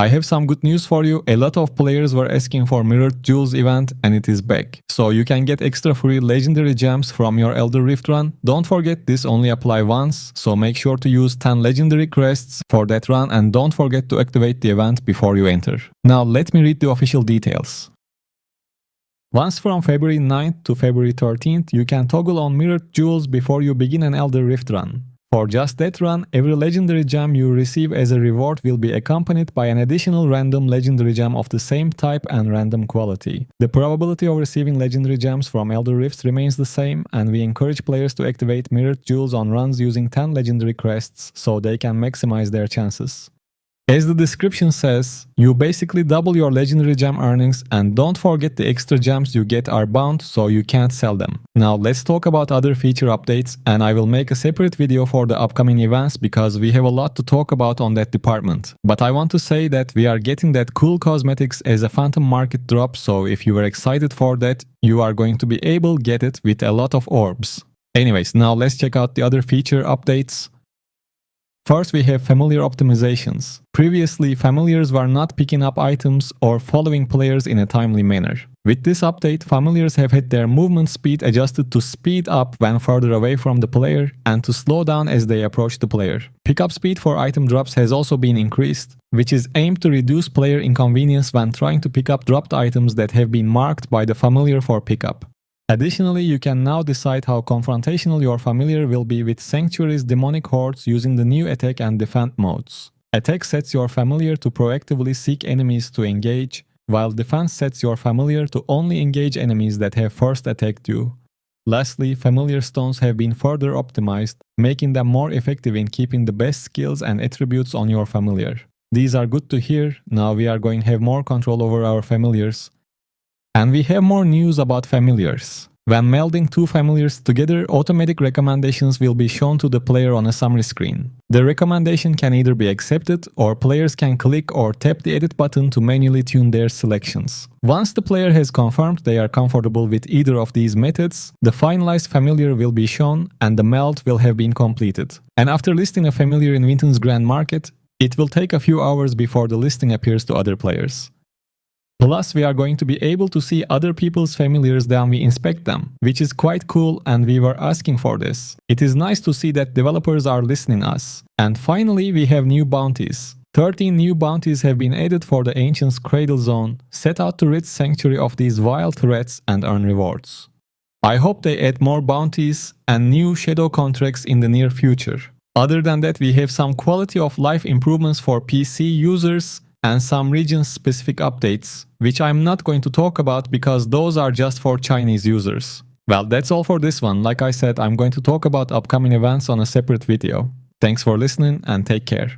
I have some good news for you. A lot of players were asking for Mirrored Jewels event and it is back. So you can get extra free legendary gems from your Elder Rift run. Don't forget this only apply once, so make sure to use 10 legendary crests for that run and don't forget to activate the event before you enter. Now let me read the official details. Once from February 9th to February 13th, you can toggle on Mirrored Jewels before you begin an Elder Rift run. For just that run, every legendary gem you receive as a reward will be accompanied by an additional random legendary gem of the same type and random quality. The probability of receiving legendary gems from Elder Rifts remains the same, and we encourage players to activate Mirrored Jewels on runs using 10 legendary crests so they can maximize their chances. As the description says, you basically double your legendary gem earnings, and don't forget the extra gems you get are bound, so you can't sell them. Now let's talk about other feature updates, and I will make a separate video for the upcoming events because we have a lot to talk about on that department. But I want to say that we are getting that cool cosmetics as a Phantom Market drop, so if you were excited for that, you are going to be able to get it with a lot of orbs. Anyways, now let's check out the other feature updates. First, we have familiar optimizations. Previously, familiars were not picking up items or following players in a timely manner. With this update, familiars have had their movement speed adjusted to speed up when further away from the player and to slow down as they approach the player. Pickup speed for item drops has also been increased, which is aimed to reduce player inconvenience when trying to pick up dropped items that have been marked by the familiar for pickup. Additionally, you can now decide how confrontational your familiar will be with Sanctuary's demonic hordes using the new attack and defend modes. Attack sets your familiar to proactively seek enemies to engage, while defense sets your familiar to only engage enemies that have first attacked you. Lastly, familiar stones have been further optimized, making them more effective in keeping the best skills and attributes on your familiar. These are good to hear. Now we are going to have more control over our familiars. And we have more news about familiars. When melding two familiars together, automatic recommendations will be shown to the player on a summary screen. The recommendation can either be accepted, or players can click or tap the edit button to manually tune their selections. Once the player has confirmed they are comfortable with either of these methods, the finalized familiar will be shown and the meld will have been completed. And after listing a familiar in Winton's Grand Market, it will take a few hours before the listing appears to other players. Plus, we are going to be able to see other people's familiars when we inspect them, which is quite cool, and we were asking for this. It is nice to see that developers are listening us. And finally, we have new bounties. 13 new bounties have been added for the Ancient's Cradle Zone, set out to rid Sanctuary of these vile threats and earn rewards. I hope they add more bounties and new shadow contracts in the near future. Other than that, we have some quality of life improvements for PC users and some region-specific updates, which I'm not going to talk about because those are just for Chinese users. Well, that's all for this one. Like I said, I'm going to talk about upcoming events on a separate video. Thanks for listening and take care.